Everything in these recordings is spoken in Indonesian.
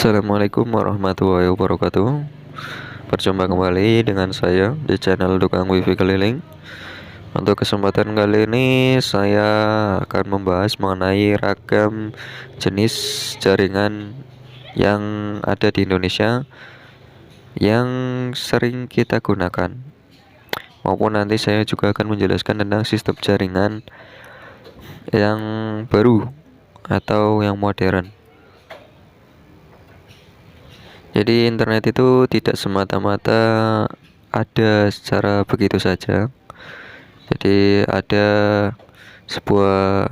Assalamualaikum warahmatullahi wabarakatuh. Berjumpa kembali dengan saya di channel Tukang Wifi Keliling. Untuk kesempatan kali ini saya akan membahas mengenai ragam jenis jaringan yang ada di Indonesia yang sering kita gunakan. Maupun nanti saya juga akan menjelaskan tentang sistem jaringan yang baru atau yang modern. Jadi internet itu tidak semata-mata ada secara begitu saja. Jadi ada sebuah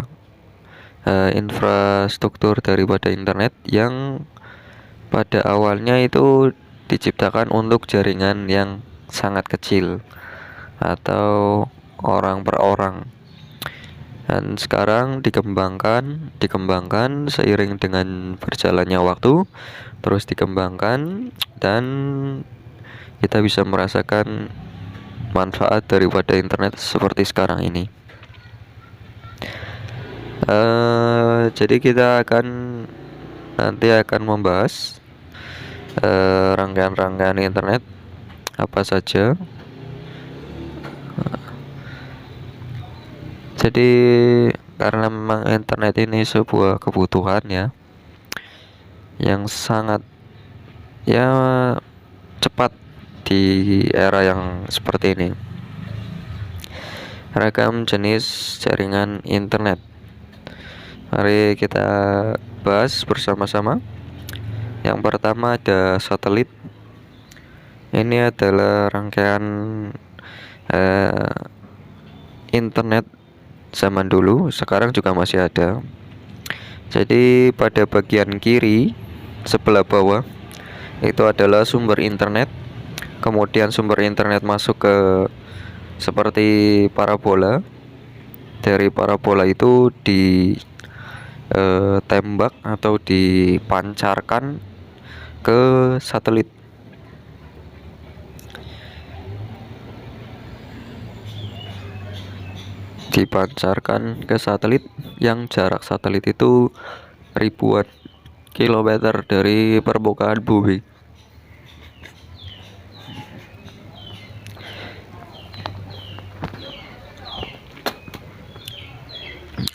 infrastruktur daripada internet yang pada awalnya itu diciptakan untuk jaringan yang sangat kecil atau orang per orang. Dan sekarang dikembangkan seiring dengan berjalannya waktu, terus dikembangkan dan kita bisa merasakan manfaat daripada internet seperti sekarang ini. Jadi kita nanti akan membahas rangkaian-rangkaian internet apa saja. Jadi karena memang internet ini sebuah kebutuhan ya, yang sangat cepat di era yang seperti ini. Ragam jenis jaringan internet. Mari kita bahas bersama-sama. Yang pertama ada satelit. Ini adalah rangkaian internet zaman dulu, sekarang juga masih ada. Jadi pada bagian kiri sebelah bawah itu adalah sumber internet. Kemudian sumber internet masuk ke seperti parabola. Dari parabola itu ditembak atau dipancarkan ke satelit. Yang jarak satelit itu ribuan kilometer dari permukaan bumi.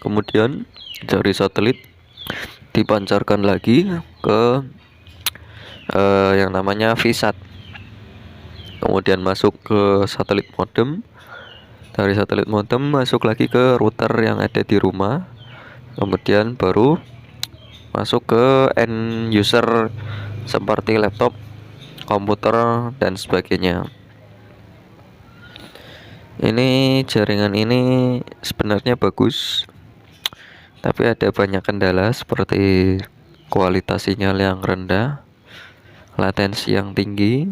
Kemudian dari satelit dipancarkan lagi ke yang namanya VSAT. Kemudian masuk ke satelit modem. Dari satelit modem masuk lagi ke router yang ada di rumah. Kemudian baru masuk ke end user seperti laptop, komputer, dan sebagainya. Ini jaringan ini sebenarnya bagus, tapi ada banyak kendala seperti kualitas sinyal yang rendah, latensi yang tinggi.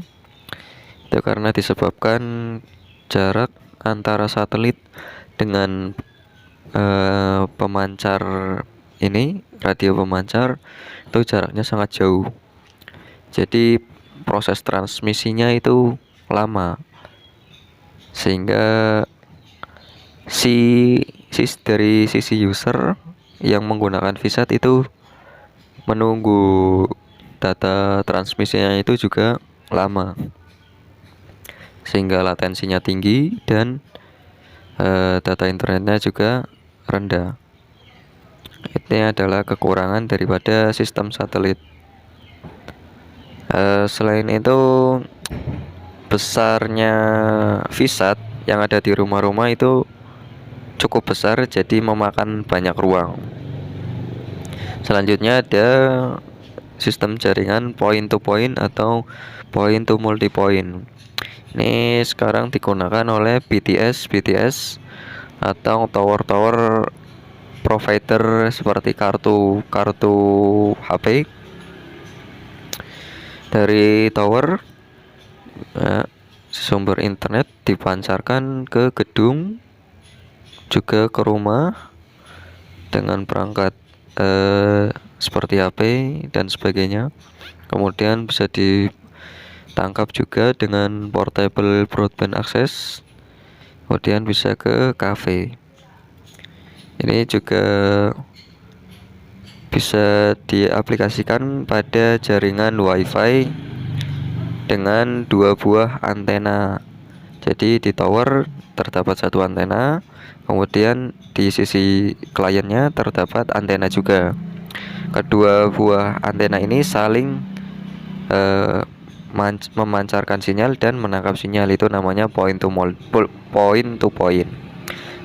Itu karena disebabkan jarak antara satelit dengan pemancar ini, radio pemancar, itu jaraknya sangat jauh. Jadi proses transmisinya itu lama, sehingga dari sisi user yang menggunakan VSAT itu menunggu data transmisinya itu juga lama, sehingga latensinya tinggi dan data internetnya juga rendah. Ini adalah kekurangan daripada sistem satelit. Selain itu, besarnya VSAT yang ada di rumah-rumah itu cukup besar, jadi memakan banyak ruang. Selanjutnya ada sistem jaringan point to point atau point to multi point. Ini sekarang digunakan oleh BTS atau tower provider seperti kartu HP. Dari tower sumber internet dipancarkan ke gedung, juga ke rumah dengan perangkat seperti HP dan sebagainya. Kemudian bisa ditangkap juga dengan portable broadband access. Kemudian bisa ke cafe. Ini juga bisa diaplikasikan pada jaringan WiFi dengan 2 buah antena. Jadi di tower terdapat 1 antena, kemudian di sisi kliennya terdapat antena juga. Kedua buah antena ini saling memancarkan sinyal dan menangkap sinyal, itu namanya point to point.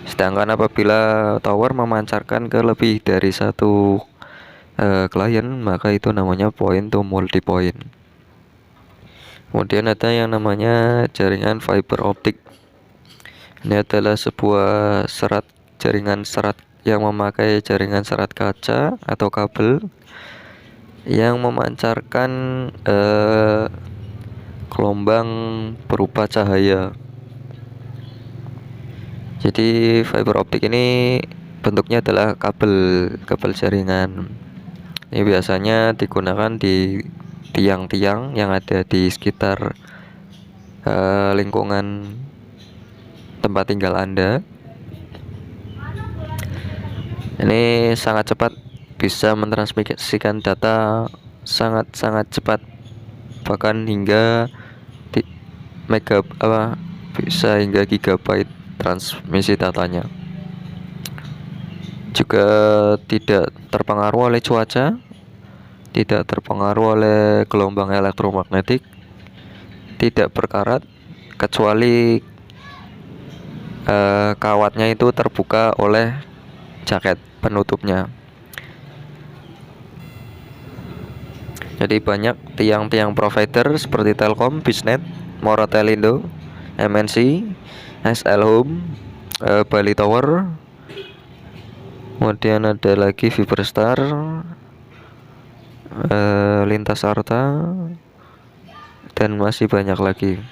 Sedangkan apabila tower memancarkan ke lebih dari 1 klien, maka itu namanya point to multi point. Kemudian ada yang namanya jaringan fiber optik. Ini adalah sebuah jaringan serat yang memakai jaringan serat kaca atau kabel yang memancarkan gelombang berupa cahaya. Jadi fiber optik ini bentuknya adalah kabel jaringan. Ini biasanya digunakan di tiang-tiang yang ada di sekitar lingkungan tempat tinggal Anda. Ini sangat cepat, bisa mentransmisikan data sangat cepat, bahkan hingga bisa hingga gigabyte transmisi datanya. Juga tidak terpengaruh oleh cuaca, tidak terpengaruh oleh gelombang elektromagnetik, tidak berkarat, kecuali kawatnya itu terbuka oleh jaket penutupnya. Jadi banyak tiang-tiang provider seperti Telkom, Bisnet, Moratelindo, MNC, SL Home, Bali Tower, kemudian ada lagi Fiberstar, Lintas Arta, dan masih banyak lagi.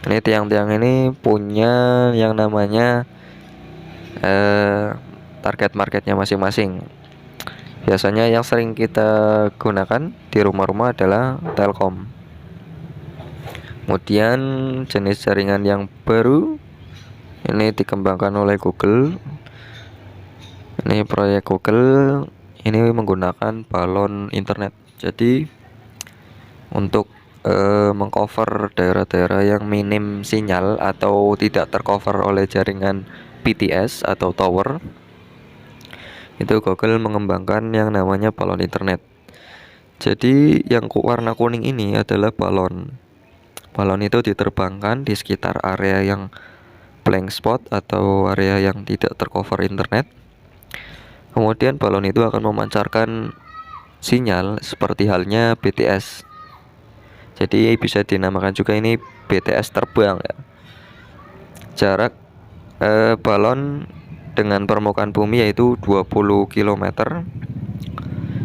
Ini tiang-tiang ini punya yang namanya target marketnya masing-masing. Biasanya yang sering kita gunakan di rumah-rumah adalah Telkom. Kemudian jenis jaringan yang baru ini dikembangkan oleh Google. Ini proyek Google, ini menggunakan balon internet. Jadi untuk mengcover daerah-daerah yang minim sinyal atau tidak tercover oleh jaringan BTS atau tower, itu Google mengembangkan yang namanya balon internet. Jadi yang warna kuning ini adalah balon. Balon itu diterbangkan di sekitar area yang blank spot atau area yang tidak tercover internet. Kemudian balon itu akan memancarkan sinyal seperti halnya BTS. Jadi bisa dinamakan juga ini BTS terbang ya. Jarak balon dengan permukaan bumi yaitu 20 km.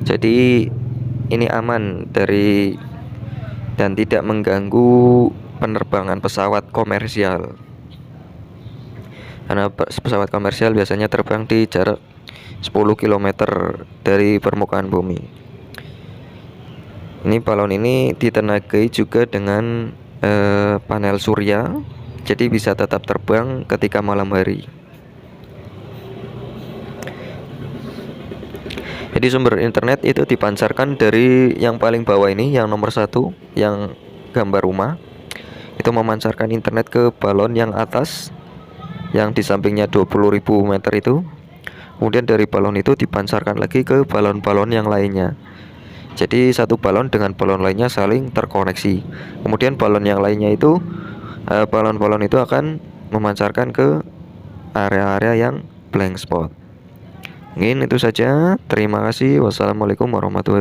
Jadi ini aman dari dan tidak mengganggu penerbangan pesawat komersial. Karena pesawat komersial biasanya terbang di jarak 10 km dari permukaan bumi. Ini balon ini ditenagai juga dengan panel surya, jadi bisa tetap terbang ketika malam hari. Jadi sumber internet itu dipancarkan dari yang paling bawah ini, yang nomor 1, yang gambar rumah. Itu memancarkan internet ke balon yang atas, yang di sampingnya 20.000 meter itu. Kemudian dari balon itu dipancarkan lagi ke balon-balon yang lainnya. Jadi satu balon dengan balon lainnya saling terkoneksi. Kemudian balon yang lainnya itu, balon-balon itu akan memancarkan ke area-area yang blank spot. Mungkin itu saja. Terima kasih. Wassalamualaikum warahmatullahi wabarakatuh.